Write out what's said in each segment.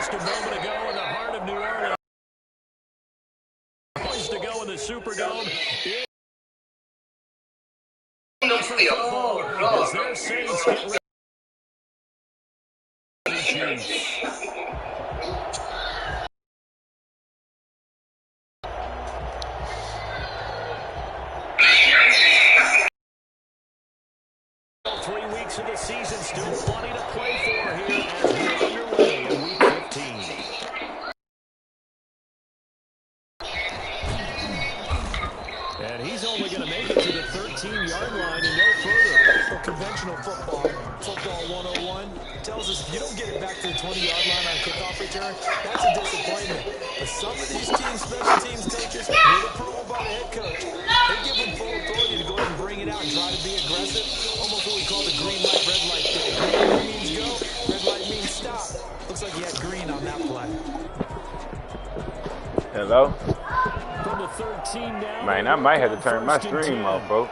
Just a moment ago in the heart of New Orleans. Poised to go in the Superdome. As their Saints get ready. Chiefs. Of the season, still plenty to play for here as we're underway in Week 15. And he's only going to make it to the 13-yard line and no further. Well, conventional football 101, tells us if you don't get it back to the 20-yard line on a kickoff return, that's a disappointment. But some of these teams, special teams coaches, with approval by the head coach, they give them full authority to go ahead and bring it out and try to be aggressive. Almost what we call the green light, red light thing. Green light means go, red light means stop. Looks like he had green on that play. Hello? From the 13 now. Man, I might have to turn my stream off, bro.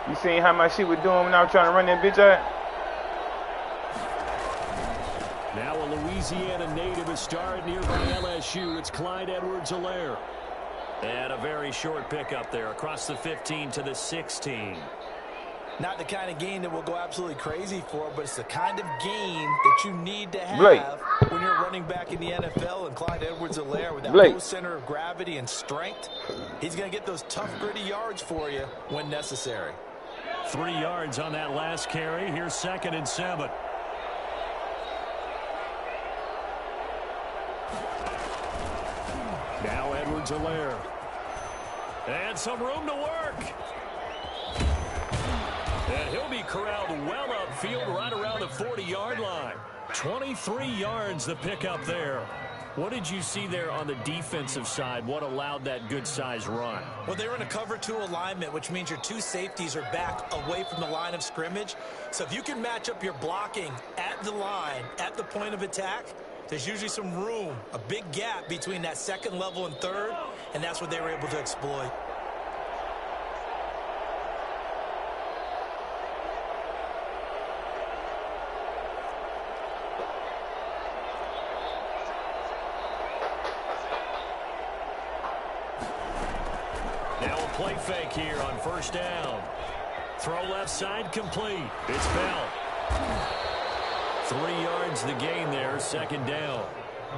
You seen how my shit was doing when I was trying to run that bitch out? Now a Louisiana native is starred nearby LSU. It's Clyde Edwards-Helaire. And a very short pickup there across the 15 to the 16. Not the kind of game that we'll go absolutely crazy for, but it's the kind of game that you need to have when you're running back in the NFL. And Clyde Edwards-Helaire with that low center of gravity and strength, he's going to get those tough, gritty yards for you when necessary. 3 yards on that last carry. Here's 2nd and 7. Now Edwards-Helaire. And some room to work. And he'll be corralled well upfield right around the 40-yard line. 23 yards the pickup there. What did you see there on the defensive side? What allowed that good-sized run? Well, they were in a cover 2 alignment, which means your 2 safeties are back away from the line of scrimmage. So if you can match up your blocking at the line, at the point of attack, there's usually some room, a big gap between that 2nd level and 3rd, and that's what they were able to exploit. Play fake here on 1st down. Throw left side complete. It's Bell. 3 yards the gain there, 2nd down.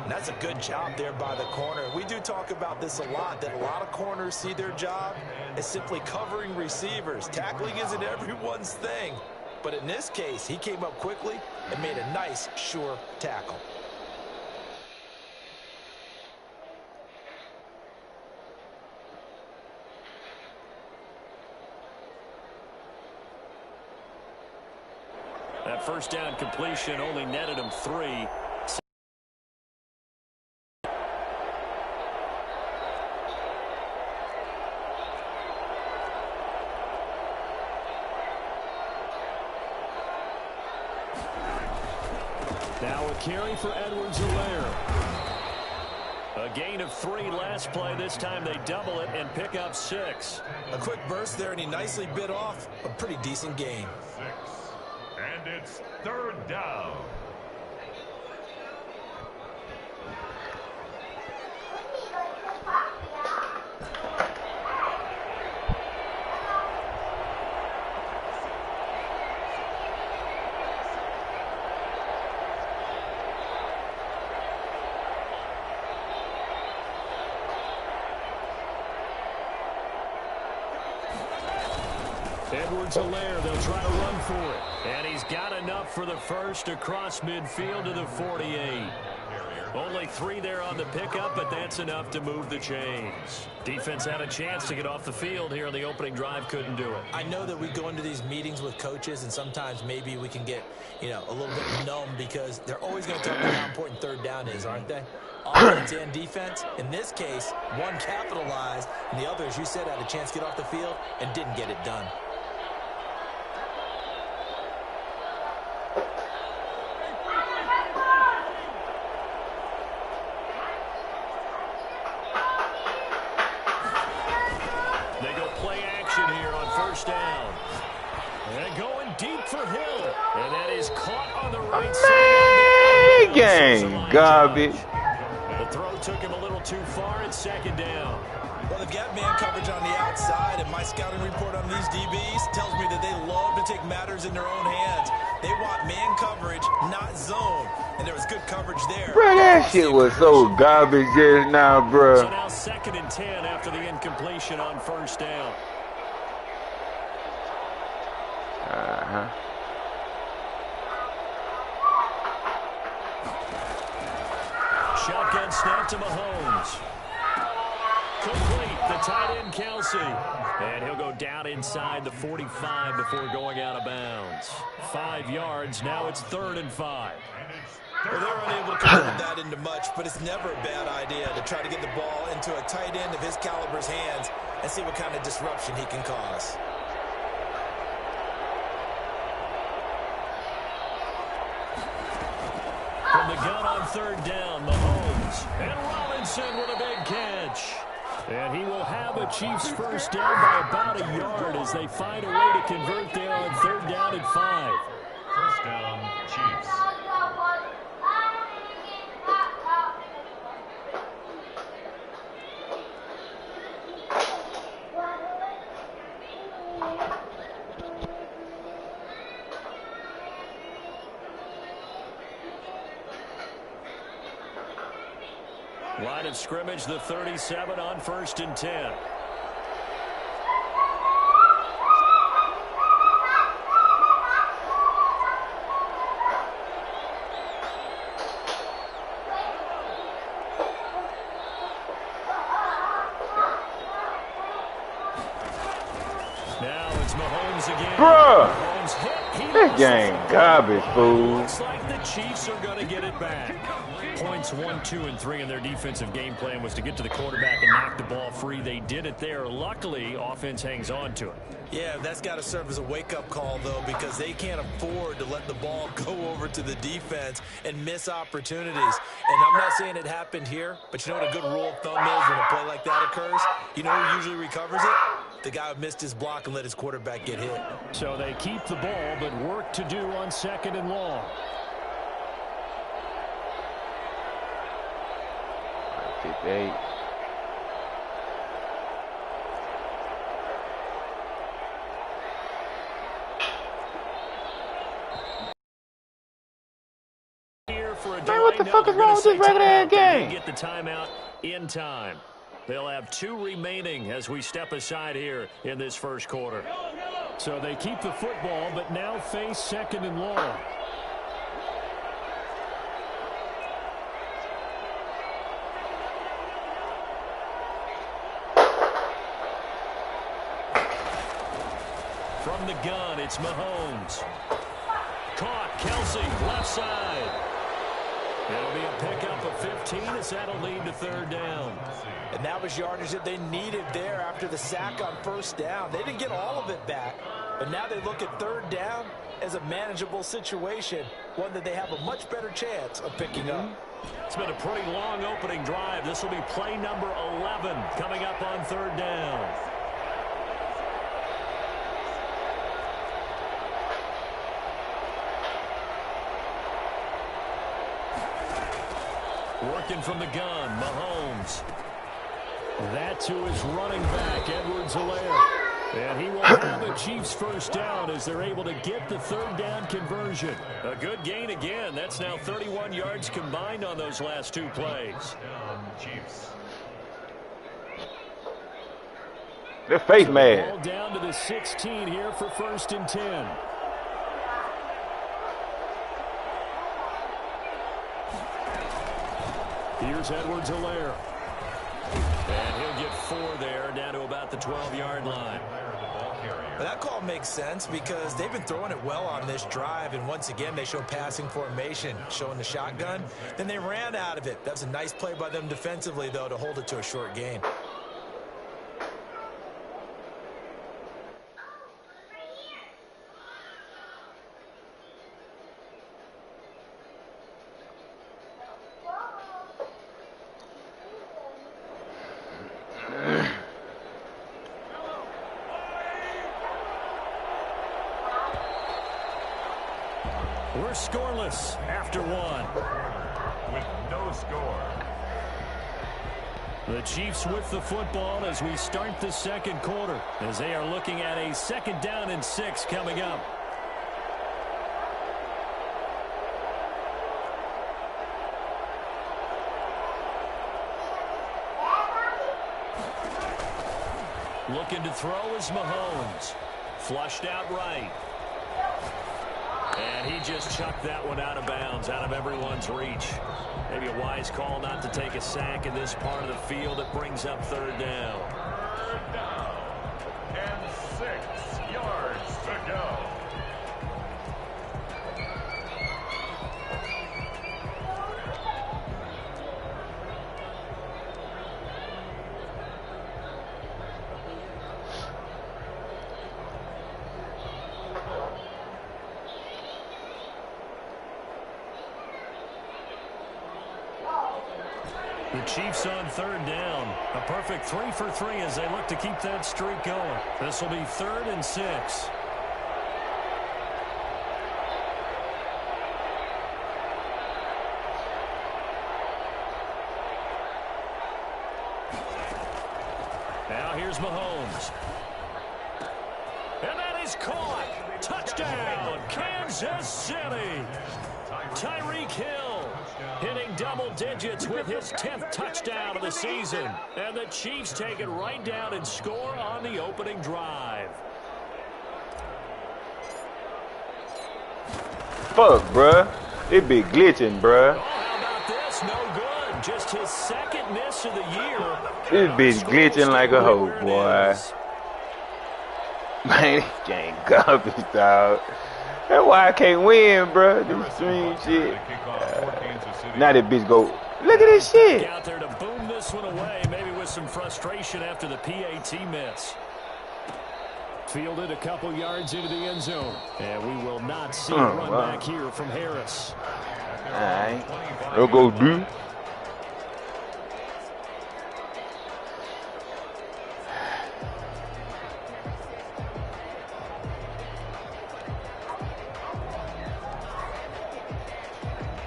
And that's a good job there by the corner. We do talk about this a lot, that a lot of corners see their job as simply covering receivers. Tackling isn't everyone's thing. But in this case, he came up quickly and made a nice, sure tackle. That 1st down completion only netted him 3. Now a carry for Edwards-Helaire. A gain of 3 last play. This time they double it and pick up 6. A quick burst there, and he nicely bit off a pretty decent gain. And it's 3rd down. Edwards-Helaire, they'll try to run for it. And he's got enough for the first across midfield to the 48. Only 3 there on the pickup, but that's enough to move the chains. Defense had a chance to get off the field here on the opening drive, couldn't do it. I know that we go into these meetings with coaches, and sometimes maybe we can get, a little bit numb because they're always going to talk about how important 3rd down is, aren't they? Offense and defense. In this case, one capitalized, and the other, as you said, had a chance to get off the field and didn't get it done. They go play action here on 1st down. And going deep for Hill. And that is caught on the right side. Game garbage. The throw took him a little too far. It's second down. Well, they've got man coverage on the outside, and my scouting report on these DBs tells me that they love to take matters in their own hands. They want man coverage, not zone. And there was good coverage there. Bro, that shit was so garbage just now, bro. So now 2nd and 10 after the incompletion on first down. Shotgun snap to Mahomes. Complete, the tight end Kelsey. And he'll go down inside the 45 before going out of bounds. 5 yards, now it's 3rd and 5. Well, they're unable to convert that into much, but it's never a bad idea to try to get the ball into a tight end of his caliber's hands and see what kind of disruption he can cause. From the gun on 3rd down, Mahomes. And Robinson with a big catch. And he will have a Chiefs first down by about a yard as they find a way to convert there on 3rd down and 5. First down, Chiefs. Line of scrimmage, the 37 on 1st and 10. Now it's Mahomes again. Bruh, Mahomes hit. this game garbage, fool. Looks like the Chiefs are going to get it back. Points 1, 2, and 3 in their defensive game plan was to get to the quarterback and knock the ball free. They did it there. Luckily, offense hangs on to it. Yeah, that's got to serve as a wake-up call, though, because they can't afford to let the ball go over to the defense and miss opportunities. And I'm not saying it happened here, but you know what a good rule of thumb is when a play like that occurs? You know who usually recovers it? The guy who missed his block and let his quarterback get hit. So they keep the ball, but work to do on 2nd and long. 58. Man, what the fuck is wrong with this regular game? Get the timeout in time. They'll have 2 remaining as we step aside here in this first quarter. So they keep the football, but now face 2nd and long. From the gun, it's Mahomes. Caught, Kelsey, left side. It'll be a pickup of 15 as that'll lead to 3rd down. And that was yardage that they needed there after the sack on 1st down. They didn't get all of it back, but now they look at 3rd down as a manageable situation, one that they have a much better chance of picking up. It's been a pretty long opening drive. This will be play number 11 coming up on 3rd down. Working from the gun, Mahomes. That to his running back, Edwards-Helaire. And he will have a Chiefs first down as they're able to get the 3rd down conversion. A good gain again. That's now 31 yards combined on those last 2 plays. Chiefs. They're face mad. Ball down to the 16 here for 1st and 10. Here's Edwards-Helaire. And he'll get 4 there, down to about the 12-yard line. But that call makes sense because they've been throwing it well on this drive, and once again they show passing formation, showing the shotgun. Then they ran out of it. That's a nice play by them defensively, though, to hold it to a short gain. We're scoreless after one. With no score. The Chiefs with the football as we start the second quarter, as they are looking at a 2nd down and 6 coming up. Looking to throw is Mahomes. Flushed out right. And he just chucked that one out of bounds, out of everyone's reach. Maybe a wise call not to take a sack in this part of the field. It brings up 3rd down. 3rd down and 6 yards to go. The Chiefs on 3rd down. A perfect 3 for 3 as they look to keep that streak going. This will be 3rd and 6. Now here's Mahomes. And that is caught. Touchdown, Kansas City. Tyreek Hill hitting double digits with his 10th touchdown of the season. And the Chiefs take it right down and score on the opening drive. Fuck, bruh. It be glitching, bruh. Oh, how about this? No good. Just his 2nd miss of the year. This bitch glitching like a hoe, boy. Man, this game garbage, dog. That's why I can't win, bruh. This stream shit. Now that bitch go, look at this shit. Out there to boom this one away, maybe with some frustration after the PAT miss. Fielded a couple yards into the end zone. And we will not see a run back here from Harris. All right. There goes B.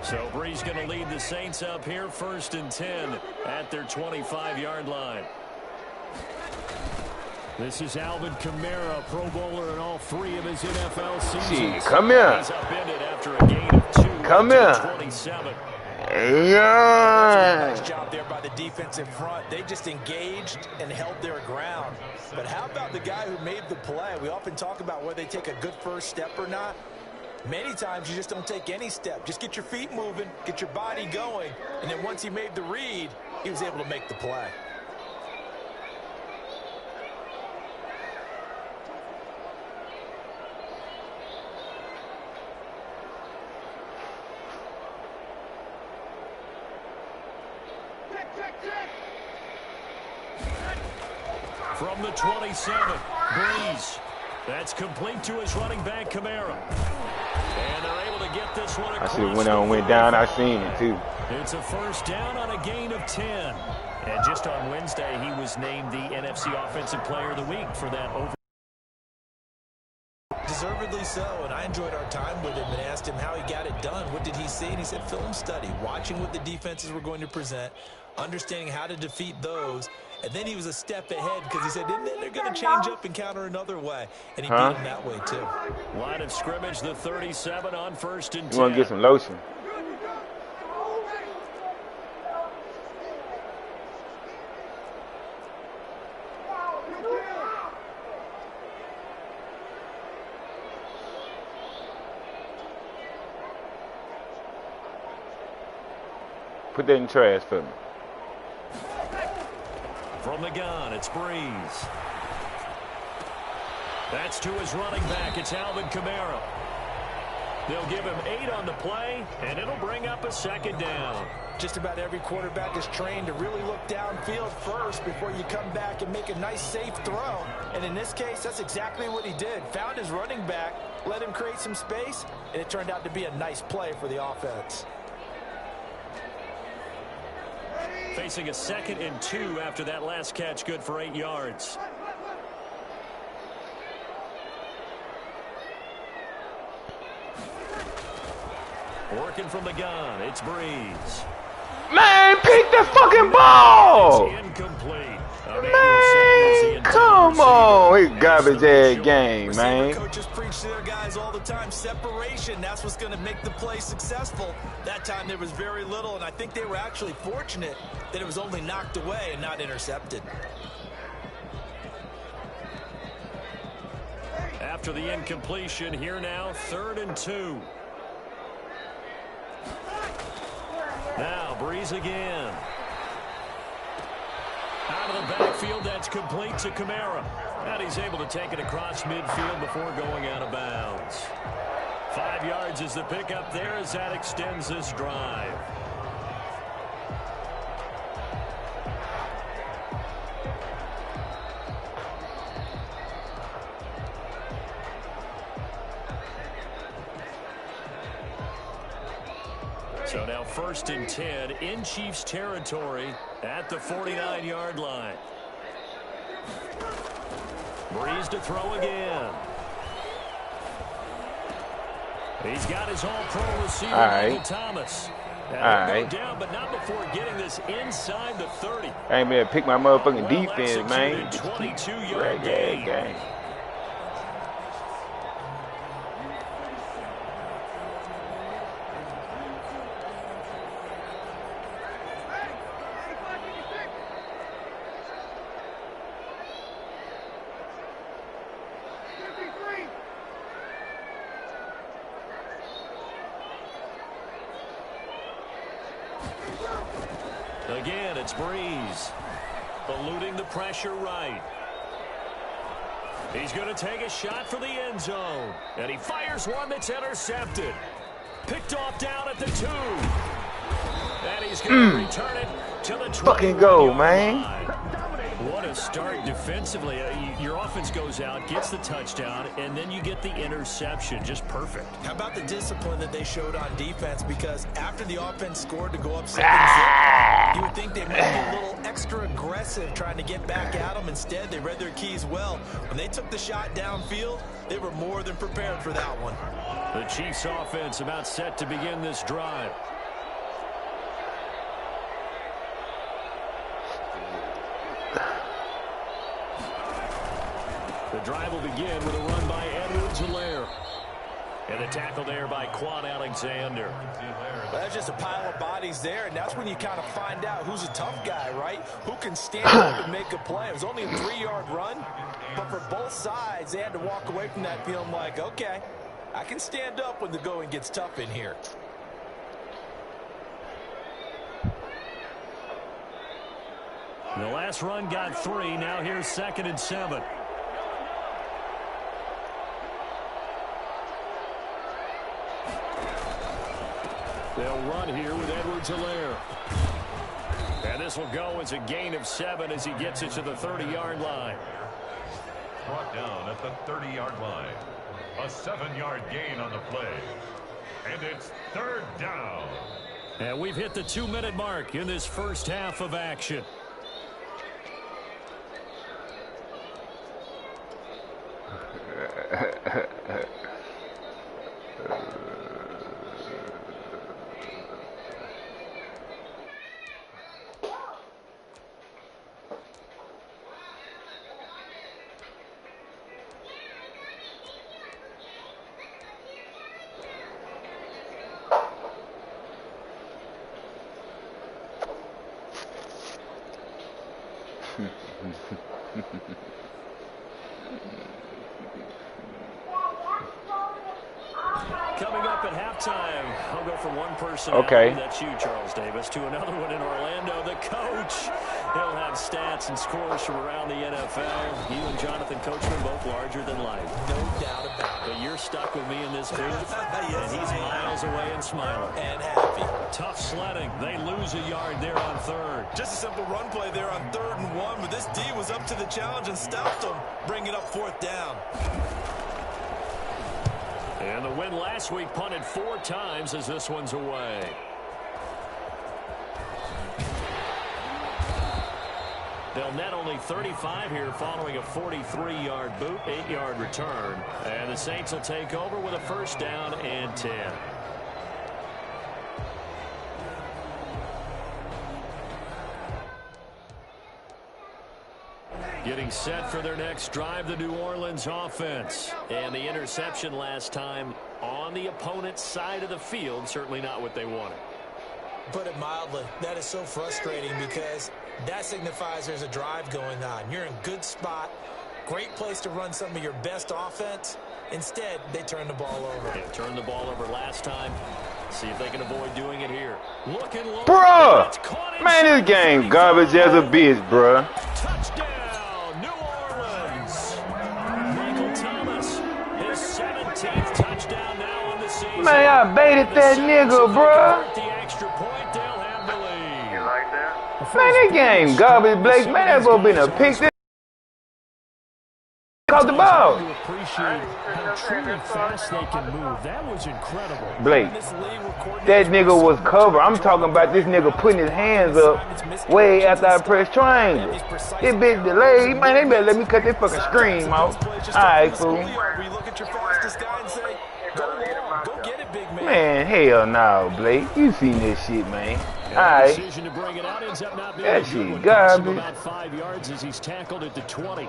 So Brees going to lead the Saints up here 1st and 10 at their 25-yard line. This is Alvin Kamara, Pro Bowler in all 3 of his NFL seasons. Come here. He's upended after a gain of 2. Come here. 27. Yeah. Nice job there by the defensive front. They just engaged and held their ground. But how about the guy who made the play? We often talk about whether they take a good first step or not. Many times you just don't take any step. Just get your feet moving, get your body going, and then once he made the read, he was able to make the play. From the 27, Brees. That's complete to his running back, Kamara. And they're able to get this one across. I should have went on, went down. I seen it too. It's a 1st down on a gain of 10. And just on Wednesday, he was named the NFC Offensive Player of the Week for that over. Deservedly so, and I enjoyed our time with him and asked him how he got it done. What did he see? And he said film study, watching what the defenses were going to present, understanding how to defeat those. And then he was a step ahead because he said, and then they're going to change up and counter another way. And he beat him that way, too. Line of scrimmage, the 37 on 1st and 10. You want to get some lotion? Put that in the trash for me. From the gun, it's Brees. That's to his running back. It's Alvin Kamara. They'll give him 8 on the play, and it'll bring up a 2nd down. Just about every quarterback is trained to really look downfield first before you come back and make a nice, safe throw. And in this case, that's exactly what he did. Found his running back, let him create some space, and it turned out to be a nice play for the offense. Facing a 2nd and 2 after that last catch, good for 8 yards. Working from the gun, it's Breeze. Man, pick the fucking ball! It's incomplete. Man, come on. It's garbage ass game, man. Coaches preach to their guys all the time. Separation, that's what's going to make the play successful. That time there was very little, and I think they were actually fortunate that it was only knocked away and not intercepted. After the incompletion, here now, 3rd and 2. Now, Breeze again. Out of the backfield, that's complete to Kamara. And he's able to take it across midfield before going out of bounds. 5 yards is the pickup there as that extends this drive. So now 1st and 10 in Chiefs territory at the 49-yard line. Breeze to throw again. He's got his all-pro receiver, Michael Thomas. And go down, but not before getting this inside the 30. I ain't been able to pick my motherfucking defense, man. 22-yard gain. Again, it's Breeze. Eluding the pressure right. He's going to take a shot for the end zone. And he fires one that's intercepted. Picked off down at the 2. And he's going to return it to the 20. Fucking go, man. What a start defensively. Your offense goes out, gets the touchdown, and then you get the interception. Just perfect. How about the discipline that they showed on defense? Because after the offense scored to go up 7-0, you would think they might be a little extra aggressive trying to get back at them. Instead, they read their keys well. When they took the shot downfield, they were more than prepared for that one. The Chiefs offense about set to begin this drive. The drive will begin with a run by Edwards-Helaire. And a tackle there by Quan Alexander. Well, that's just a pile of bodies there, and that's when you kind of find out who's a tough guy, right? Who can stand up and make a play. It was only a 3-yard run, but for both sides, they had to walk away from that feeling like, okay, I can stand up when the going gets tough in here. The last run got 3. Now here's 2nd and 7. They'll run here with Edwards-Helaire. And this will go as a gain of 7 as he gets it to the 30-yard line. Brought down at the 30-yard line. A 7-yard gain on the play. And it's 3rd down. And we've hit the 2-minute mark in this first half of action. Coming up at halftime, I'll go from one person, that's you, Charles Davis, to another one in Orlando, the coach. He'll have stats and scores from around the NFL. You and Jonathan Coachman both larger than life. No doubt about it. But you're stuck with me in this booth, yes, and he's miles away and smiling. And happy. Tough sledding. They lose a yard there on 3rd. Just a simple run play there on 3rd and 1, but this D was up to the challenge and stopped them, bringing up 4th down. And the win last week punted 4 times as this one's away. They'll net only 35 here following a 43-yard boot, 8-yard return. And the Saints will take over with a 1st down and 10. Getting set for their next drive, the New Orleans offense. And the interception last time on the opponent's side of the field, certainly not what they wanted. Put it mildly, that is so frustrating because that signifies there's a drive going on. You're in good spot, great place to run some of your best offense. Instead, they turn the ball over. They turned the ball over last time. See if they can avoid doing it here. Looking low. Bruh! Man, this game garbage as a bitch, bruh. Touchdown, New Orleans. Michael Thomas, his 17th touchdown now on the season. Man, I baited that nigga, bruh. The extra point, they'll have the lead. You like that? Man, this game garbage, Blake. Man, that's gonna be a pick. This caught the ball. To appreciate how truly fast they can move. That was incredible. Blake, that nigga was covered. I'm talking about this nigga putting his hands up way after I press triangle. This bitch delayed. Man, they better let me cut this fucking screen off. Alright, fool. Man, hell no, Blake. You seen this shit, man. Alright. That shit garbage. About 5 yards as he's tackled at the 20.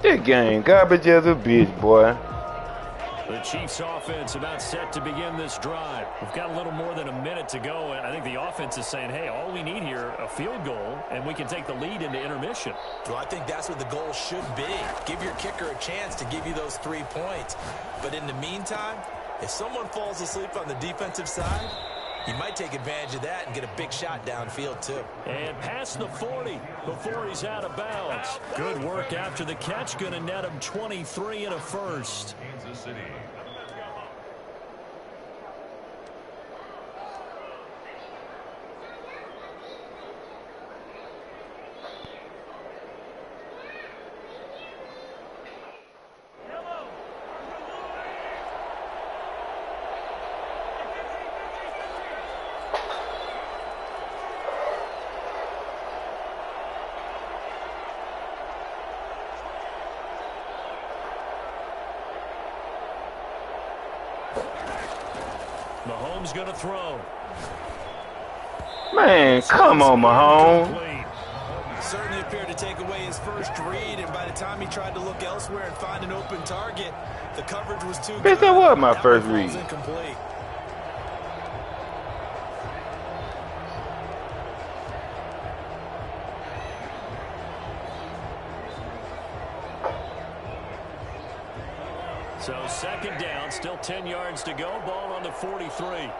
This game garbage as a bitch, boy. The Chiefs offense about set to begin this drive. We've got a little more than a minute to go, and I think the offense is saying, hey, all we need here, a field goal, and we can take the lead into intermission. Well, I think that's what the goal should be. Give your kicker a chance to give you those 3 points. But in the meantime, if someone falls asleep on the defensive side, you might take advantage of that and get a big shot downfield, too. And past the 40 before he's out of bounds. Good work after the catch. Going to net him 23 and a first. Kansas City. Mahomes going to throw. Man, come on, Mahomes. Certainly appeared to take away his first read, and by the time he tried to look elsewhere and find an open target, the coverage was too good. Bitch, that was my first read. Incomplete. So second down, still 10 yards to go. Ball on the 43.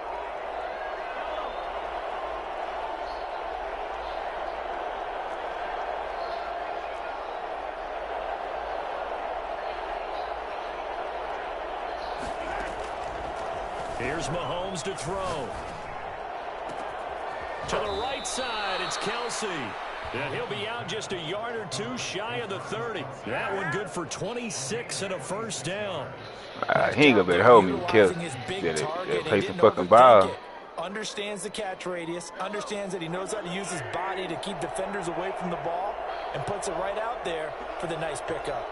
Here's Mahomes to throw. To the right side, it's Kelsey. And he'll be out just a yard or two shy of the 30. That one good for 26 and a first down. He ain't gonna better hold me, kill. Better play some fucking ball. Understands the catch radius, understands that he knows how to use his body to keep defenders away from the ball, and puts it right out there for the nice pickup.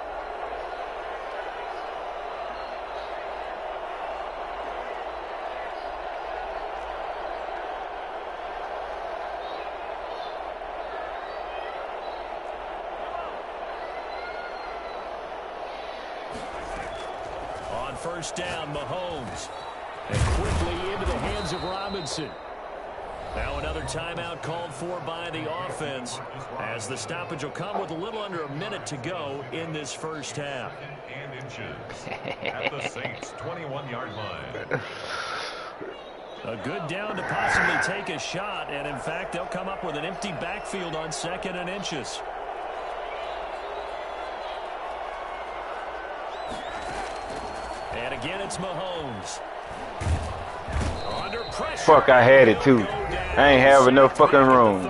First down, Mahomes. And quickly into the hands of Robinson. Now another timeout called for by the offense, as the stoppage will come with a little under a minute to go in this first half. And inches at the Saints' 21-yard line. A good down to possibly take a shot, and in fact, they'll come up with an empty backfield on 2nd and inches. And again, it's Mahomes. Under pressure. Fuck, I had it too. I ain't having no fucking room.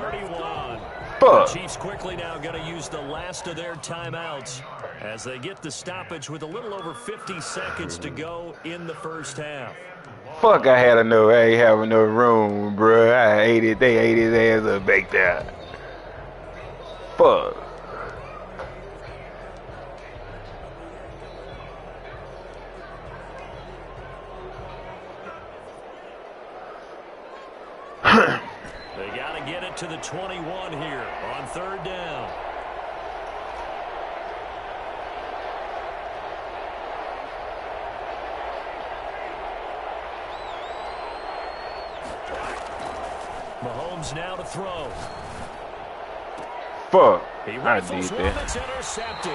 Fuck. The Chiefs quickly now going to use the last of their timeouts as they get the stoppage with a little over 50 seconds to go in the first half. Fuck, I ain't having no room, bruh. I ate it. They ate his ass up back there. Fuck. get to the 21 here on 3rd down. Mahomes now to throw. Fuck. He I did rifles one that. that's intercepted.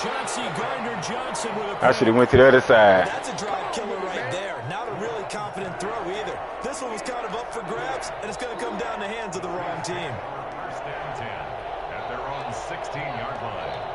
Chauncey Gardner-Johnson with a I should have went to the other side. That's a drive killer right there. Not a really confident throw either. This one was kind of up for grabs, and it's going to come down the hands of the wrong team. First and 10 at their own 16-yard line.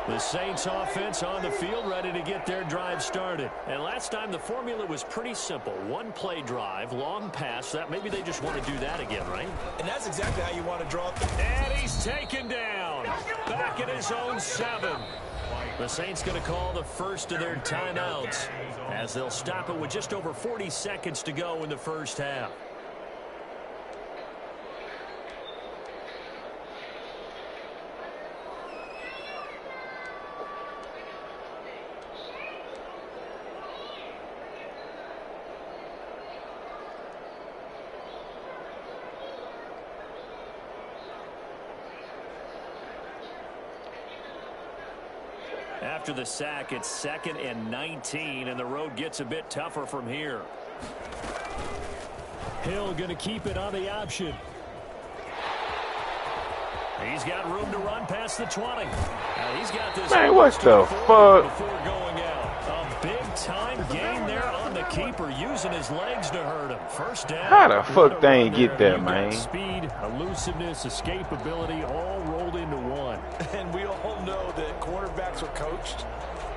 The Saints offense on the field ready to get their drive started. And last time the formula was pretty simple. One play drive, long pass. That maybe they just want to do that again, right? And that's exactly how you want to draw up the... And he's taken down. Back at his own 7. The Saints going to call the first of their timeouts as they'll stop it with just over 40 seconds to go in the first half. After the sack, it's 2nd and 19, and the road gets a bit tougher from here. Hill going to keep it on the option. He's got room to run past the 20. Now he's got this. Man, what the fuck? Before going out. A big-time gain there on the keeper, using his legs to hurt him. First down. How the fuck they ain't get there, You've got man? Speed, elusiveness, escapability, all rolled into one. And we all know that quarterbacks are coached.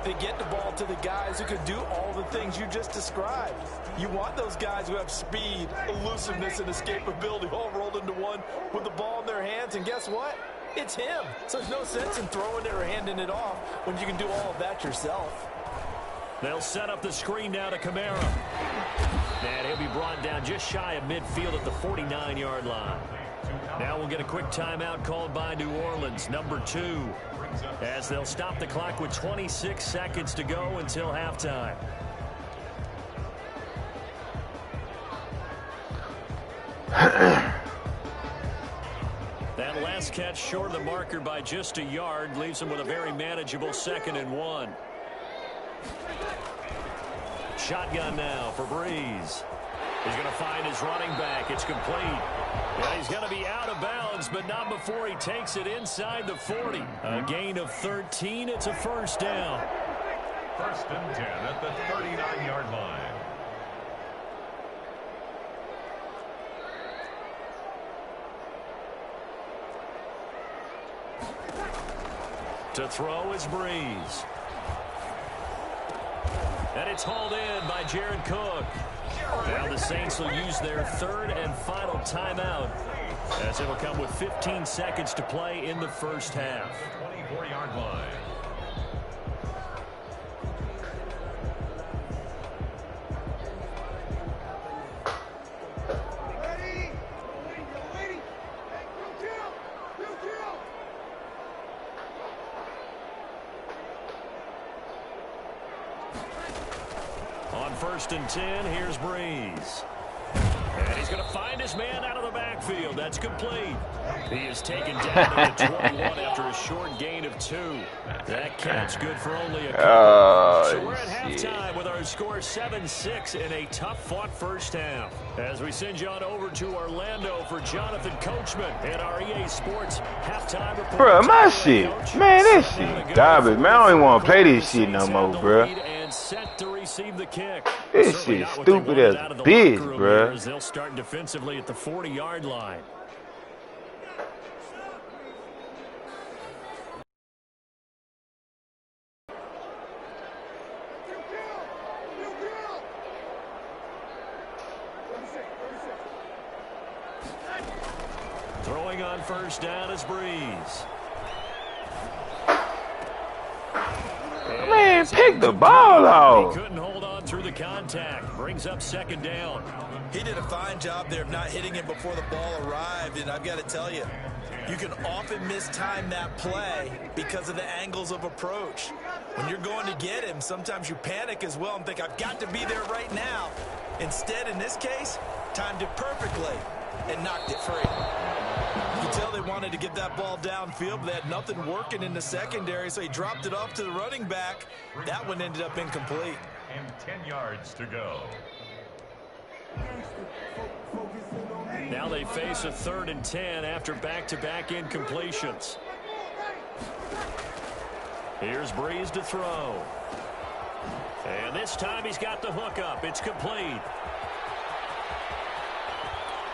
They get the ball to the guys who can do all the things you just described. You want those guys who have speed, elusiveness, and escapability all rolled into one with the ball in their hands. And guess what? It's him. So there's no sense in throwing it or handing it off when you can do all of that yourself. They'll set up the screen now to Kamara. And he'll be brought down just shy of midfield at the 49-yard line. Now we'll get a quick timeout called by New Orleans, number 2, as they'll stop the clock with 26 seconds to go until halftime. That last catch short of the marker by just a yard leaves him with a very manageable 2nd and 1. Shotgun now for Breeze. He's going to find his running back. It's complete. Yeah, he's going to be out of bounds, but not before he takes it inside the 40. A gain of 13. It's a first down. First and 10 at the 39-yard line. To throw is Breeze. And it's hauled in by Jared Cook. Now the Saints will use their 3rd and final timeout, as it'll come with 15 seconds to play in the first half. 24-yard line. On 1st and 10, here's Breeze. And he's going to find his man out of the backfield. That's complete. He is taken down at the 21 after a short gain of 2. That catch good for only a couple. So we're at halftime with our score 7-6 in a tough-fought first half. As we send you on over to Orlando for Jonathan Coachman at our EA Sports halftime report. Bro, my shit. Man, this shit garbage, man. I don't even want to play this shit no more, bro. And set to receive the kick. This shit stupid as a bitch, bro. As they'll start defensively at the 40-yard line. Throwing on first down is Breeze. Man, pick the ball off. He couldn't hold on through the contact. Brings up 2nd down. He did a fine job there of not hitting it before the ball arrived, and I've got to tell you, You can often mistime that play because of the angles of approach. When you're going to get him, sometimes you panic as well and think, I've got to be there right now. Instead, in this case, timed it perfectly and knocked it free. You can tell they wanted to get that ball downfield, but they had nothing working in the secondary, so he dropped it off to the running back. That one ended up incomplete. And 10 yards to go. Now they face a 3rd and 10 after back-to-back incompletions. Here's Breeze to throw. And this time he's got the hook up. It's complete.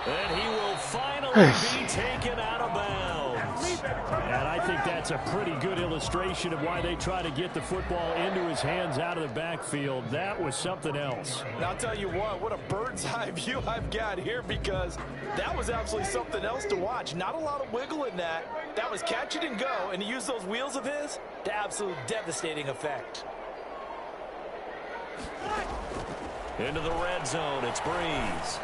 And he will finally be taken out of bounds. And I think that's a pretty good illustration of why they try to get the football into his hands out of the backfield. That was something else. And I'll tell you what a bird's eye view I've got here, because that was absolutely something else to watch. Not a lot of wiggle in that. That was catch it and go, and he used those wheels of his to absolute devastating effect. Into the red zone, it's Breeze.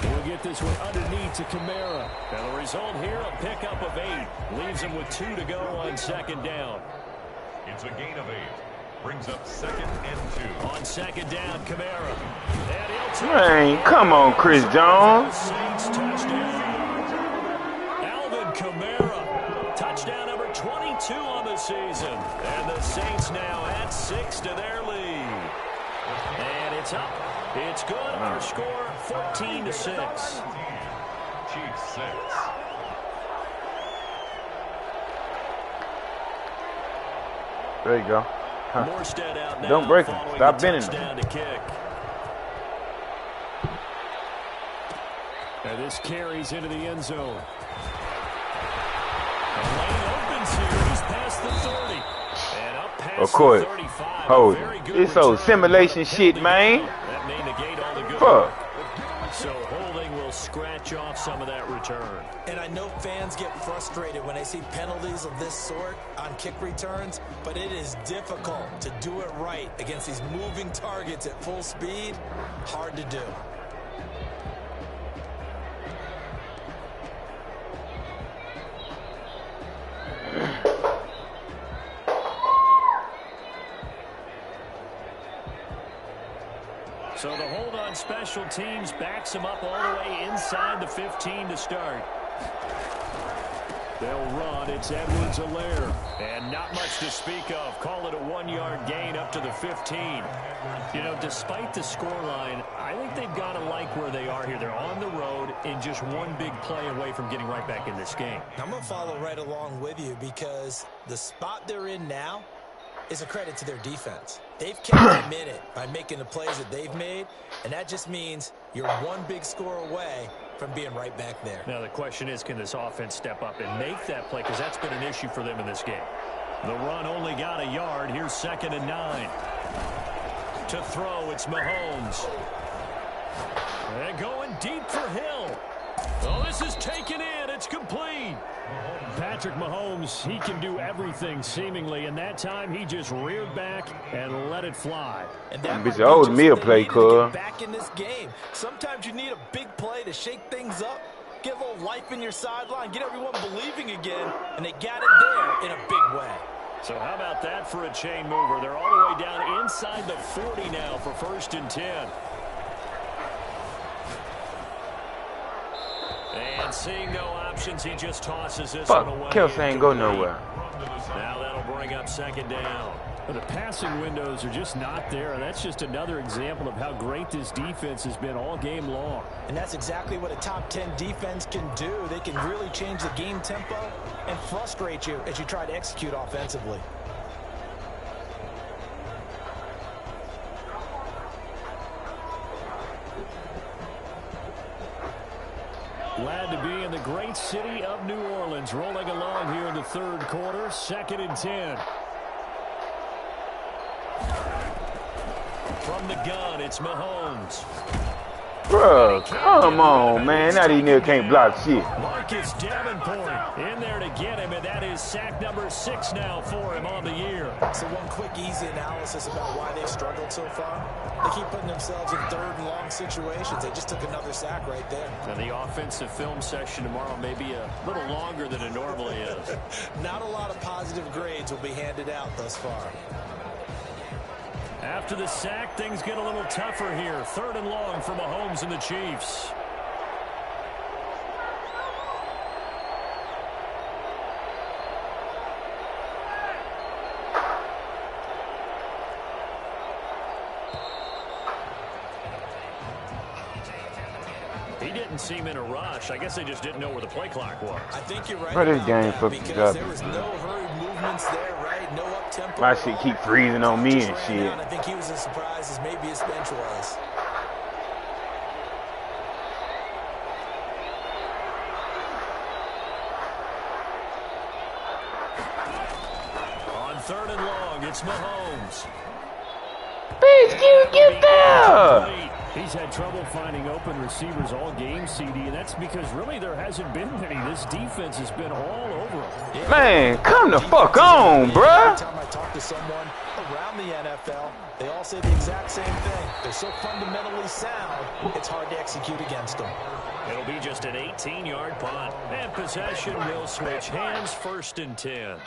We'll get this one underneath to Kamara. And the result here, a pickup of 8. Leaves him with 2 to go on 2nd down. It's a gain of 8. Brings up 2nd and 2. On 2nd down, Kamara. And he'll take Man, come on, Chris Jones. Saints touchdown. Alvin Kamara. Touchdown number 22 on the season. And the Saints now add 6 to their lead. And it's up. It's good. Our score, 14-6. Chiefs 6. There you go. Morstead out now. Don't break him. Stop bending him. Down to kick. And this carries into the end zone. The lane opens here. He's past the 30. And up past Of course. the 35. Hold Very it. good It's so return. simulation shit, man. That may negate all the good Fuck. work. So holding will scratch off some of that return. And I know fans get frustrated when they see penalties of this sort on kick returns, but it is difficult to do it right against these moving targets at full speed. Hard to do. So the hold on special teams backs him up all the way inside the 15 to start. They'll run. It's Edwards-Helaire. And not much to speak of. Call it a 1-yard gain up to the 15. You know, despite the scoreline, I think they've got to like where they are here. They're on the road and just one big play away from getting right back in this game. I'm going to follow right along with you, because the spot they're in now is a credit to their defense. They've kept them in it by making the plays that they've made, and that just means you're one big score away from being right back there. Now the question is, can this offense step up and make that play? Because that's been an issue for them in this game. The run only got a yard. Here's 2nd and 9. To throw, it's Mahomes. And going deep for Hill. Oh, this is taken in. It's complete. Patrick Mahomes, he can do everything seemingly, and that time he just reared back and let it fly. And that Bitch, might be old just me a what they play, needed to cuz. get back in this game. Sometimes you need a big play to shake things up, get a little life in your sideline, get everyone believing again, and they got it there in a big way. So how about that for a chain mover? They're all the way down inside the 40 now for 1st and 10. And seeing no options, he just tosses this one away. Fuck, Kelsey ain't go nowhere. Now that'll bring up 2nd down. But the passing windows are just not there. That's just another example of how great this defense has been all game long. And that's exactly what a top 10 defense can do. They can really change the game tempo and frustrate you as you try to execute offensively. Glad to be in the great city of New Orleans. Rolling along here in the 3rd quarter. 2nd and 10. From the gun, it's Mahomes. Bruh, come on, man. Now these niggas can't block shit. Marcus Davenport in there to get him, and that is sack number 6 now for him on the year. So one quick, easy analysis about why they've struggled so far. They keep putting themselves in third and long situations. They just took another sack right there. Now the offensive film session tomorrow may be a little longer than it normally is. Not a lot of positive grades will be handed out thus far. After the sack, things get a little tougher here. 3rd and long for Mahomes and the Chiefs. He didn't seem in a rush. I guess they just didn't know where the play clock was. I think you're right. Bro, this game fucking because garbage. there was no hurried movements there, right? No up-tempo. My shit keep freezing on me and shit. I think he was as surprised as maybe his bench was. On 3rd and long, it's Mahomes. Bitch, get there! He's had trouble finding open receivers all game, CD, and that's because really there hasn't been many. This defense has been all over him. Man, come the fuck on, bruh. Every time I talk to someone around the NFL, they all say the exact same thing. They're so fundamentally sound, it's hard to execute against them. It'll be just an 18-yard punt. And possession will switch hands, 1st and 10.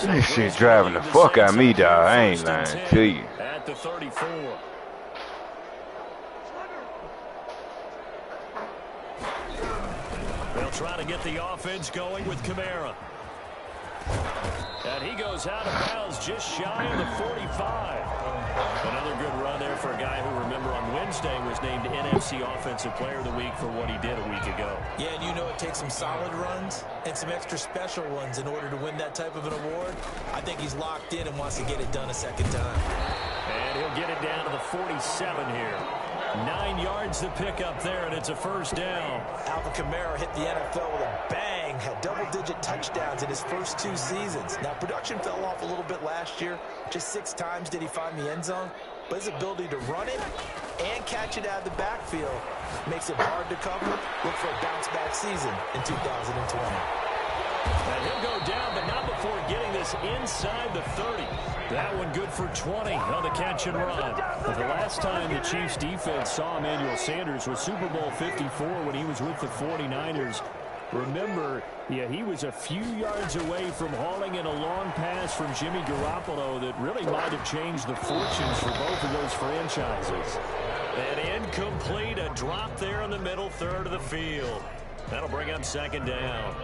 This shit driving the fuck out of me, dog. I ain't lying to you. At the 34. They'll try to get the offense going with Kamara. And he goes out of bounds just shy of the 45. Another good run there for a guy who, remember, on Wednesday was named NFC Offensive Player of the Week for what he did a week ago. Yeah, and you know it takes some solid runs and some extra special ones in order to win that type of an award. I think he's locked in and wants to get it done a second time. And he'll get it down to the 47 here. 9 yards to pick up there, and it's a 1st down. Alvin Kamara hit the NFL with a bang, had double-digit touchdowns in his first 2 seasons. Now, production fell off a little bit last year. Just 6 times did he find the end zone. But his ability to run it and catch it out of the backfield makes it hard to cover. Look for a bounce-back season in 2020. And he'll go down, but not before getting this inside the 30. That one good for 20 on the catch and run. But the last time the Chiefs defense saw Emmanuel Sanders was Super Bowl 54 when he was with the 49ers. Remember, yeah, he was a few yards away from hauling in a long pass from Jimmy Garoppolo that really might have changed the fortunes for both of those franchises. And incomplete, a drop there in the middle 3rd of the field. That'll bring up 2nd down.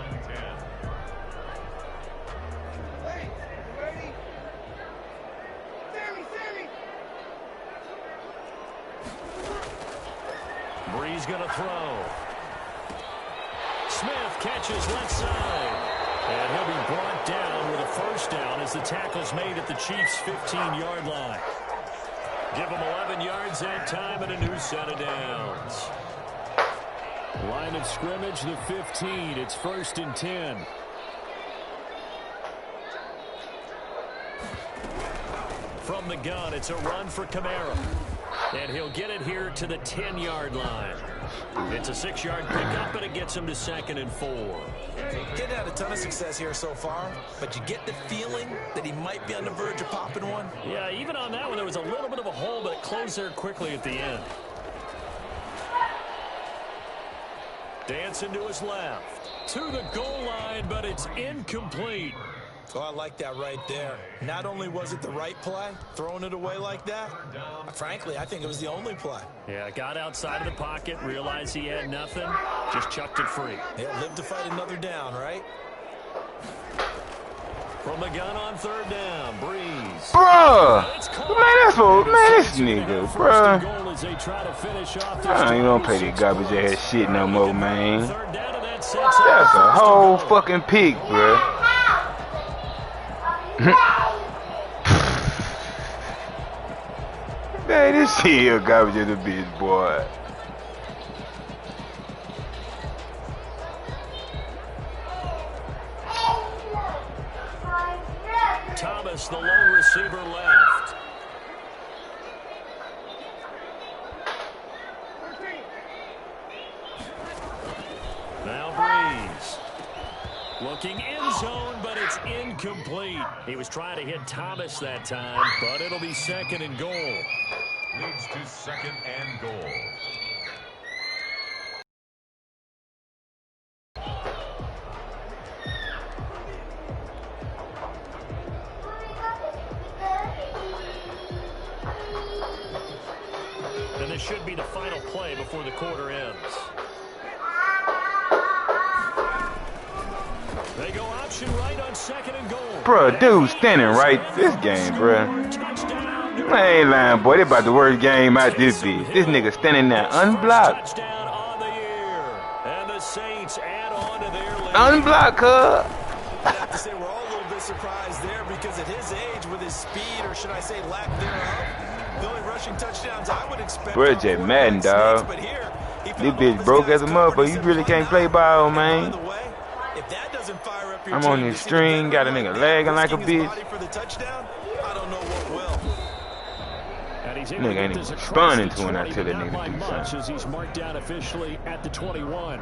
Brees going to throw. Smith catches left side. And he'll be brought down with a 1st down as the tackle's made at the Chiefs' 15-yard line. Give them 11 yards that time and a new set of downs. Line of scrimmage, the 15. It's 1st and 10. From the gun, it's a run for Kamara. And he'll get it here to the 10-yard line. It's a 6-yard pickup, and it gets him to 2nd and 4. Getting had a ton of success here so far, but you get the feeling that he might be on the verge of popping one. Yeah, even on that one, there was a little bit of a hole, but it closed there quickly at the end. Dancing to his left. To the goal line, but it's incomplete. Oh, I like that right there. Not only was it the right play, throwing it away like that, frankly, I think it was the only play. Yeah, got outside of the pocket, realized he had nothing, just chucked it free. Yeah, live to fight another down, right? From the gun on 3rd down, Brees. Bruh! Man, that's what, man, this nigga, bruh. I ain't gonna play that garbage ass shit no more, man. That's a whole fucking pick, bruh. Man, this shit here garbage as a bitch, boy. Thomas, the lone receiver, left. Looking end zone, but it's incomplete. He was trying to hit Thomas that time, but it'll be 2nd and goal. Leads to 2nd and goal. And this should be the final play before the quarter ends. They go option right on 2nd and goal. Bruh, dude standing right this game, bruh. I ain't lying, boy. They about the worst game out this bitch. This nigga standing there unblocked. Touchdown on the year. And the Saints add on to their lead. Unblocked, cuz. I have to say we're all a little bit surprised there because at his age, with his speed, or should I say lack thereof, the only rushing touchdowns I would expect. Bruh, just Madden, dog. This bitch broke as a motherfucker. You really can't play ball, man. I'm on this string, got a nigga lagging like a bitch. Nigga ain't even responding to him until that nigga do something. As he's marked down officially at the 21.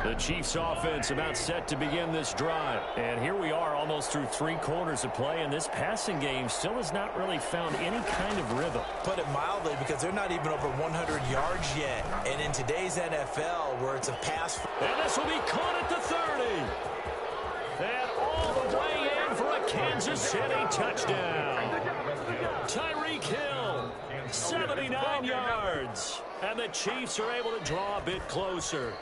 The Chiefs offense about set to begin this drive. And here we are almost through 3 quarters of play, and this passing game still has not really found any kind of rhythm. Put it mildly, because they're not even over 100 yards yet. And in today's NFL, where it's a pass. And this will be caught at the 30. And all the way in for a Kansas City touchdown. Tyreek Hill, 79 yards. And the Chiefs are able to draw a bit closer.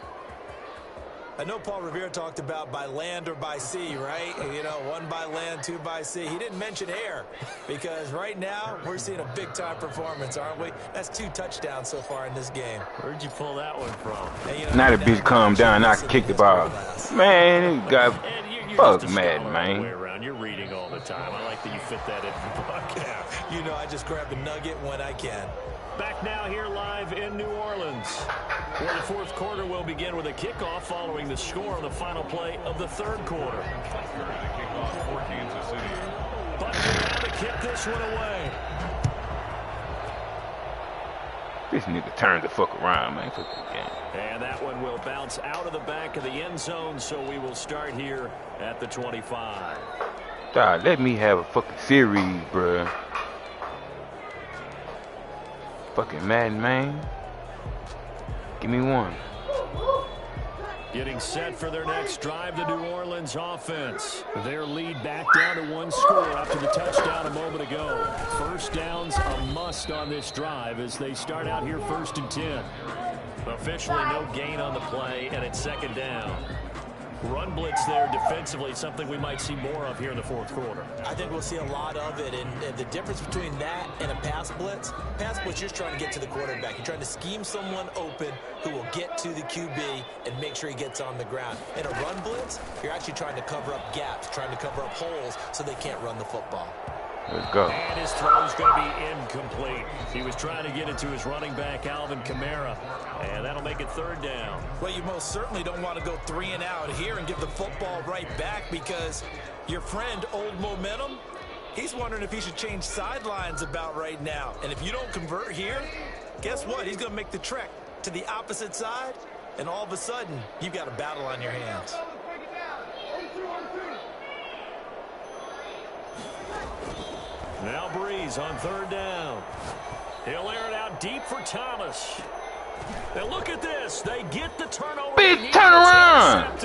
I know Paul Revere talked about by land or by sea, right? You know, 1 by land, 2 by sea. He didn't mention air because right now we're seeing a big-time performance, aren't we? That's 2 touchdowns so far in this game. Where'd you pull that one from? And, you know, Now the bitch calm down, I can kick the ball. Man, you got fuck mad, man. You're reading all the time. I like that you fit that in the book. Yeah, you know, I just grab a nugget when I can. Back now here live in New Orleans, where the 4th quarter will begin with a kickoff following the score on the final play of the 3rd quarter. But had to kick this one away. This nigga turned the fuck around, man. Fuck this game. And that one will bounce out of the back of the end zone, so we will start here at the 25. Dog, let me have a fucking series, bruh. Fucking Madden, man. Give me one. Getting set for their next drive, the New Orleans offense. Their lead back down to 1 score after the touchdown a moment ago. First down's a must on this drive as they start out here 1st and 10. Officially no gain on the play, and it's 2nd down. Run blitz there defensively, something we might see more of here in the 4th quarter. I think we'll see a lot of it, and the difference between that and a pass blitz, you're trying to get to the quarterback. You're trying to scheme someone open who will get to the QB and make sure he gets on the ground. In a run blitz, you're actually trying to cover up gaps, trying to cover up holes so they can't run the football. Let's go. And his throw's going to be incomplete. He was trying to get it to his running back, Alvin Kamara. And that'll make it 3rd down. Well, you most certainly don't want to go 3 and out here and give the football right back because your friend, Old Momentum, he's wondering if he should change sidelines about right now. And if you don't convert here, guess what? He's going to make the trek to the opposite side, and all of a sudden, you've got a battle on your hands. Now Breeze on 3rd down. He'll air it out deep for Thomas. And look at this. They get the turnover. Big turnaround.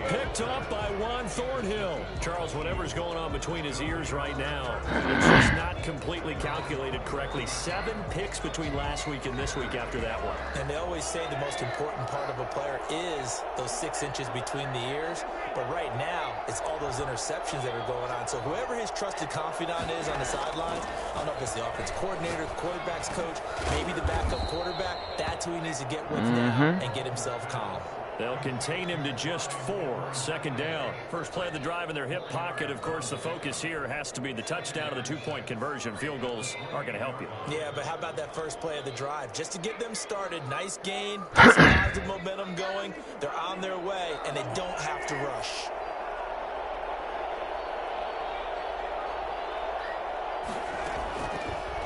Picked off by Juan Thornhill. Charles, whatever's going on between his ears right now, it's just not completely calculated correctly. 7 picks between last week and this week after that one. And they always say the most important part of a player is those 6 inches between the ears. But right now, it's all those interceptions that are going on. So whoever his trusted confidant is on the sidelines, I don't know if it's the offense coordinator, the quarterback's coach, maybe the backup quarterback, that's who he needs to get with now and get himself calm. They'll contain him to just 4. 2nd down. First play of the drive in their hip pocket. Of course, the focus here has to be the touchdown and the 2-point conversion. Field goals aren't going to help you. Yeah, but how about that first play of the drive? Just to get them started. Nice gain. Positive momentum going. They're on their way, and they don't have to rush.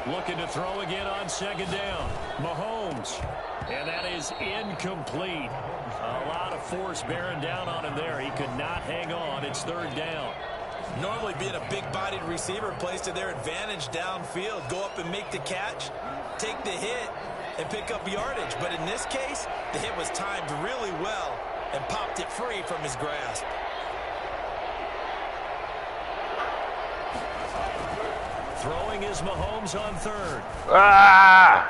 Looking to throw again on second down. Mahomes. And that is incomplete. A lot of force bearing down on him there. He could not hang on. It's third down. Normally being a big-bodied receiver plays to their advantage downfield. Go up and make the catch, take the hit, and pick up yardage. But in this case, the hit was timed really well and popped it free from his grasp. Throwing is Mahomes on third. Ah!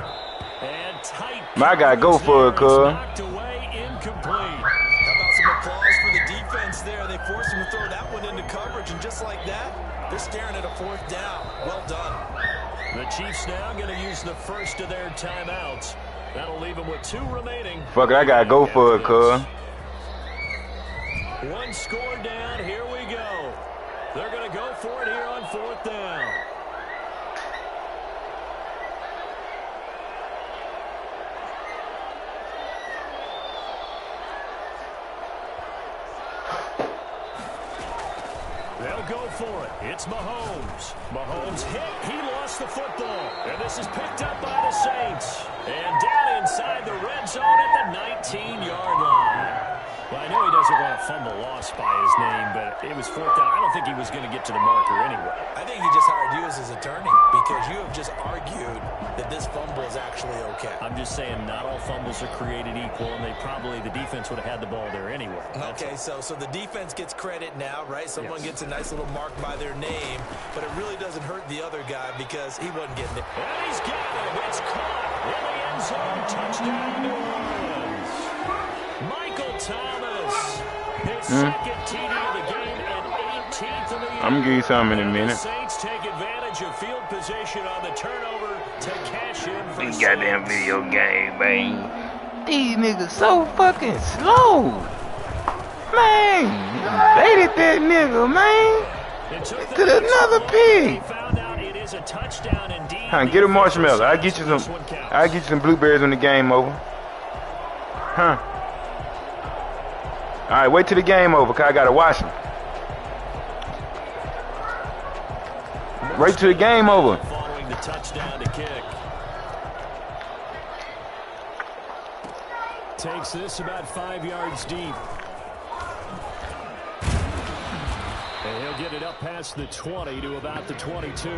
And tight. My guy, go for it, cuz. Knocked away, incomplete. How about some applause for the defense there? They forced him to throw that one into coverage, and just like that, they're staring at a fourth down. Well done. The Chiefs now going to use the first of their timeouts. That'll leave them with 2 remaining. Fuck it, I gotta go for it, cuz. One score down. Here we go. They're going to go for it here on fourth down. They'll go for it. It's Mahomes. Mahomes hit. He lost the football. And this is picked up by the Saints. And down inside the red zone at the 19-yard line. Well, I know he doesn't want a fumble lost by his name, but it was fourth down. I don't think he was going to get to the marker anyway. I think he just hired you as his attorney because you have just argued that this fumble is actually okay. I'm just saying not all fumbles are created equal, and the defense would have had the ball there anyway. Okay, so the defense gets credit now, right? Someone gets a nice little mark by their name, but it really doesn't hurt the other guy because he wasn't getting it. And he's got it. It's caught in the end zone. Touchdown, New Orleans. Michael Thomas, his second TD of the game and 18th of the year. I'm gonna give you something in a minute. The Saints take advantage of field position on the turnover to cash in for This goddamn video game, man. These niggas so fucking slow. Man, baited that nigga, man. To another pig. Found out it is a touchdown indeed. Huh, get a marshmallow. I'll get you some blueberries when the game over. Huh. All right, wait till the game over, cause I gotta watch them. Wait till the game over. Following the touchdown to kick. Takes this about 5 yards deep. And he'll get it up past the 20 to about the 22.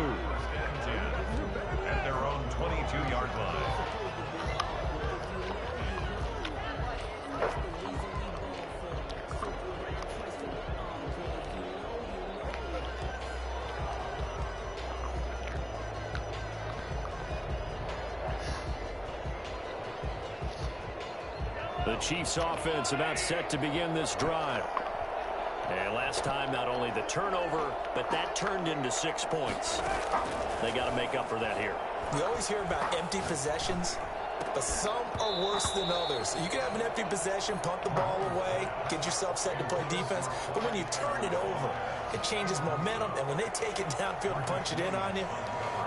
At their own 22-yard line. The Chiefs offense about set to begin this drive. And last time, not only the turnover, but that turned into 6 points. They got to make up for that here. You always hear about empty possessions, but some are worse than others. You can have an empty possession, punt the ball away, get yourself set to play defense, but when you turn it over, it changes momentum, and when they take it downfield and punch it in on you,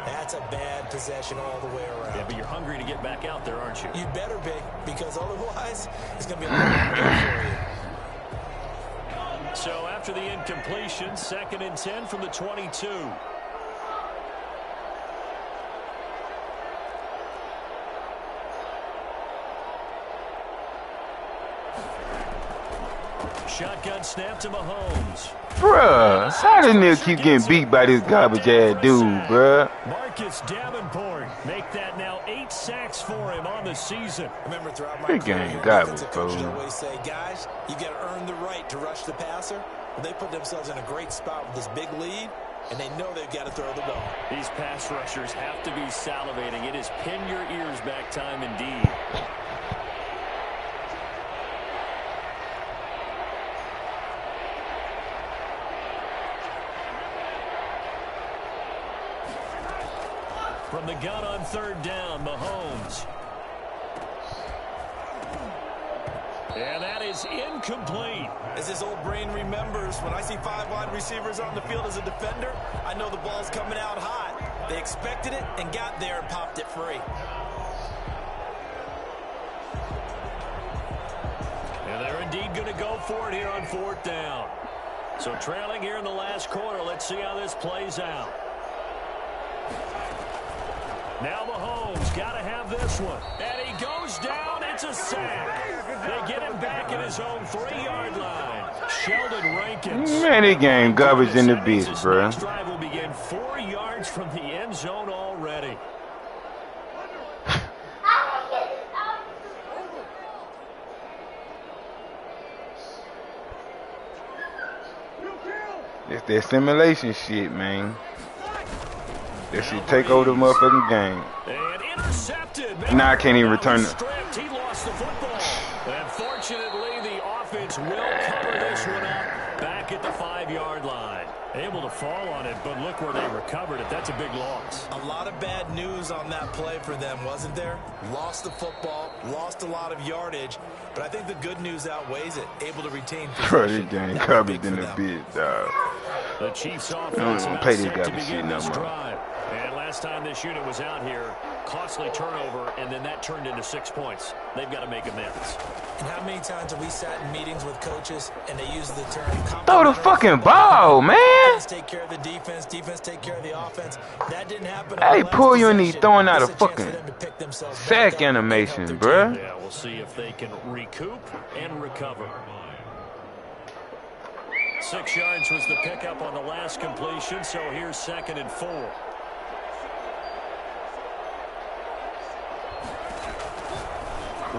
that's a bad possession all the way around. Yeah, but you're hungry to get back out there, aren't you? You better be, because otherwise, it's going to be a long day for you. So after the incompletion, 2nd and 10 from the 22. Shotgun snap to Mahomes. Bruh, how this nigga keep getting beat by this garbage ass dude, bruh? Marcus Davenport make that now 8 sacks for him on the season. Remember, throughout my Big career, game garbage, defensive coaches bro. always say, guys, you got to earn the right to rush the passer. Well, they put themselves in a great spot with this big lead, and they know they've got to throw the ball. These pass rushers have to be salivating. It is pin your ears back time indeed. From the gun on 3rd down, Mahomes. And that is incomplete. As his old brain remembers, when I see 5 wide receivers on the field as a defender, I know the ball's coming out hot. They expected it and got there and popped it free. And they're indeed going to go for it here on 4th down. So trailing here in the last quarter, let's see how this plays out. Now Mahomes got to have this one. And he goes down. It's a sack. They get him back at his own 3-yard line. Sheldon Rankins. Man, this game garbage in the beast, bro. Next drive will begin 4 yards from the end zone already. It's that simulation shit, man. That shit take over the motherfucking game. And intercepted. Now I can't even return it. He lost the football. Unfortunately, the offense will cover this one up back at the 5-yard line. Able to fall on it, but look where they recovered it. That's a big loss. A lot of bad news on that play for them, wasn't there? Lost the football, lost a lot of yardage, but I think the good news outweighs it. Able to retain possession. Bro, this game garbage in the bitch, dog. The Chiefs offense I don't even about pay this set guy to for shit begin no this more. drive. And last time this unit was out here, costly turnover, and then that turned into 6 points. They've got to make amends. And how many times have we sat in meetings with coaches and they use the term Throw the fucking ball, man. offense take care of the defense, defense take care of the offense. That didn't happen. Hey, pull you and he throwing out a It's chance for fucking them to pick themselves back sack up and animation, help their bruh. team. Yeah, we'll see if they can recoup and recover. 6 yards was the pickup on the last completion, so here's 2nd and 4.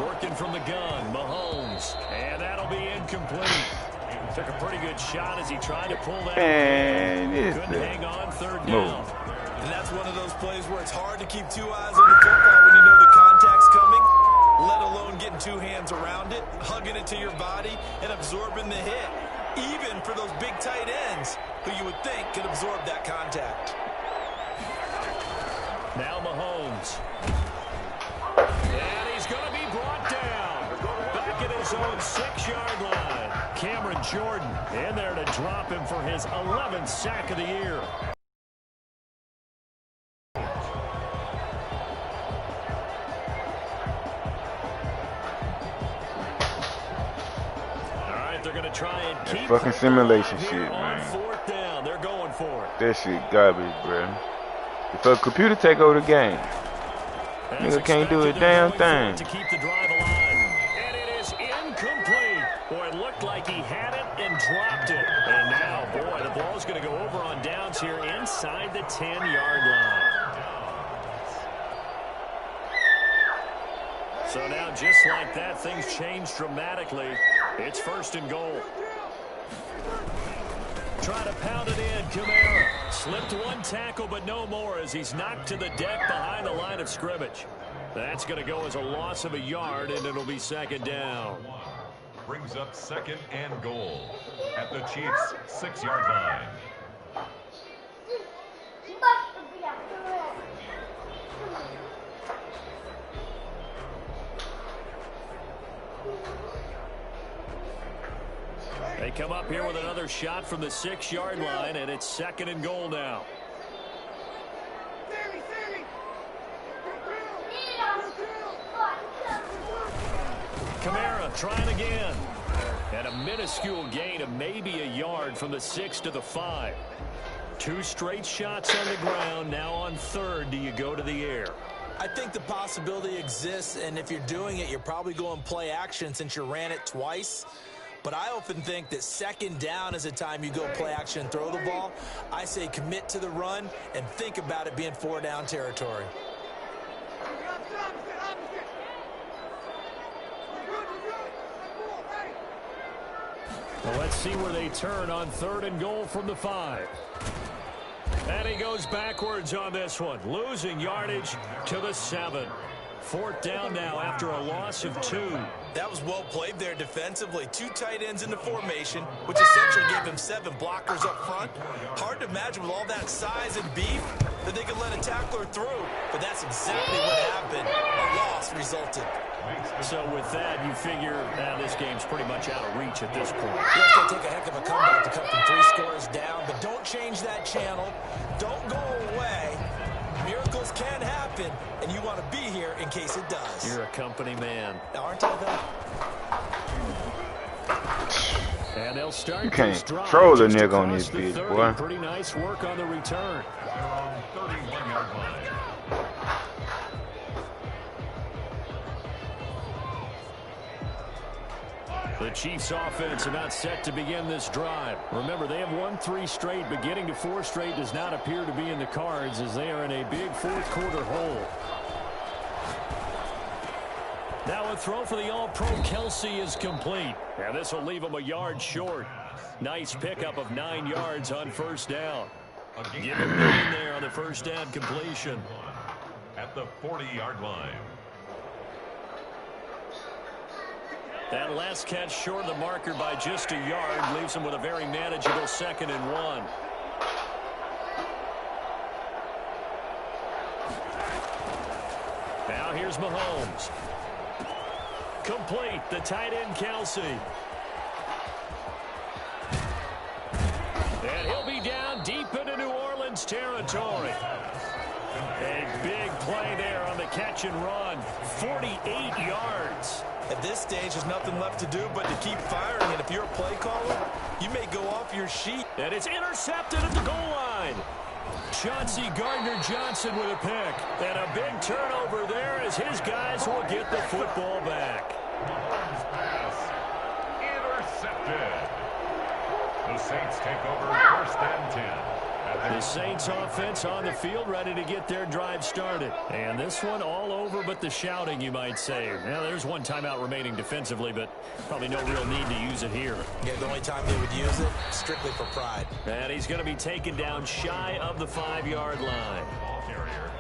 Working from the gun, Mahomes, and that'll be incomplete. Took a pretty good shot as he tried to pull that. Man, it's Couldn't the hang on 3rd move. down. And that's one of those plays where it's hard to keep 2 eyes on the football when you know the contact's coming, let alone getting 2 hands around it, hugging it to your body, and absorbing the hit. Even for those big tight ends who you would think could absorb that contact. Now Mahomes. And he's going to be brought down. Back at his own 6-yard line. Cameron Jordan in there to drop him for his 11th sack of the year. They're going to try and keep fucking simulation here shit, on man. 4th down. They're going for it. That shit garbage, bro. If a computer take over the game, As nigga can't do a expected, they're damn going for it thing. to keep the drive alive. And it is incomplete. Boy, it looked like he had it and dropped it. And now, boy, the ball's going to go over on downs here inside the 10-yard line. So now, just like that, things change dramatically. It's 1st and goal. Try to pound it in, Kamara. Slipped 1 tackle, but no more as he's knocked to the deck behind the line of scrimmage. That's going to go as a loss of a yard, and it'll be 2nd down. Brings up 2nd and goal at the Chiefs' 6-yard line. They come up here with another shot from the 6-yard line, and it's 2nd and goal now. Kamara trying again. And a minuscule gain of maybe a yard from the 6 to the 5. 2 straight shots on the ground. Now on 3rd, do you go to the air? I think the possibility exists, and if you're doing it, you're probably going play action since you ran it twice. But I often think that 2nd down is a time you go play action and throw the ball. I say commit to the run and think about it being 4-down territory. Well, let's see where they turn on 3rd and goal from the 5. And he goes backwards on this one, losing yardage to the 7. 4th down now after a loss of 2. That was well played there defensively. 2 tight ends in the formation, which essentially gave him 7 blockers up front. Hard to imagine with all that size and beef that they could let a tackler through, but that's exactly what happened. A loss resulted. So with that, you figure this game's pretty much out of reach at this point. You have to take a heck of a comeback to cut from 3 scores down, but don't change that channel. Don't go away. Miracles can happen, and you want to be here in case it does. You're a company man. Aren't I, though? And they'll start. You can't this drive control a just nigga on across this the bitch, 30. boy. Pretty nice work on the return. They're on 31-yard line. The Chiefs offense about set to begin this drive. Remember, they have won 3 straight, but getting to 4 straight does not appear to be in the cards as they are in a big fourth-quarter hole. Now a throw for the All-Pro Kelce is complete. And this will leave him a yard short. Nice pickup of 9 yards on first down. Give him 9 there on the first down completion. At the 40-yard line. That last catch short of the marker by just a yard leaves him with a very manageable 2nd and 1. Now here's Mahomes. Complete, the tight end Kelce. And he'll be down deep into New Orleans territory. A big play there on the catch and run. 48 yards. At this stage, there's nothing left to do but to keep firing. And if you're a play caller, you may go off your sheet. And it's intercepted at the goal line. Chauncey Gardner-Johnson with a pick. And a big turnover there as his guys will get the football back. Mahomes' pass intercepted. The Saints take over 1st and 10. The Saints offense on the field ready to get their drive started. And this one all over but the shouting, you might say. Now, there's one timeout remaining defensively, but probably no real need to use it here. Yeah, the only time they would use it, strictly for pride. And he's going to be taken down shy of the 5-yard line.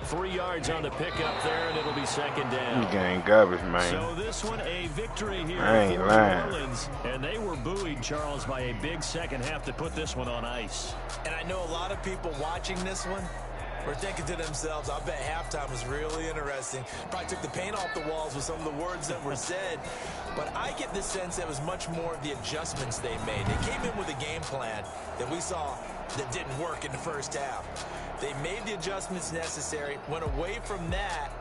3 yards on the pickup there, and it'll be 2nd down. You gang garbage, man. So this one, a victory here I ain't for lying. New Orleans. And they were buoyed, Charles, by a big second half to put this one on ice. And I know a lot of people watching this one were thinking to themselves, I bet halftime was really interesting. Probably took the paint off the walls with some of the words that were said. But I get the sense that it was much more of the adjustments they made. They came in with a game plan that we saw that didn't work in the first half. They made the adjustments necessary, went away from that,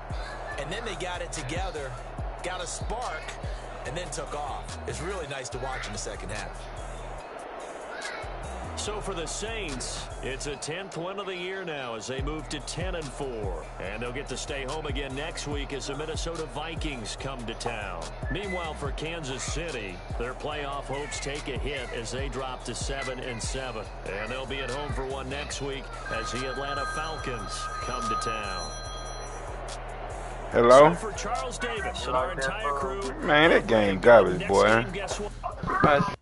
and then they got it together, got a spark, and then took off. It's really nice to watch in the second half. So for the Saints, it's a 10th win of the year now as they move to 10-4. And they'll get to stay home again next week as the Minnesota Vikings come to town. Meanwhile, for Kansas City, their playoff hopes take a hit as they drop to 7-7. And they'll be at home for one next week as the Atlanta Falcons come to town. Hello? So for Charles Davis and our entire crew, Man, that game garbage, boy. guess what?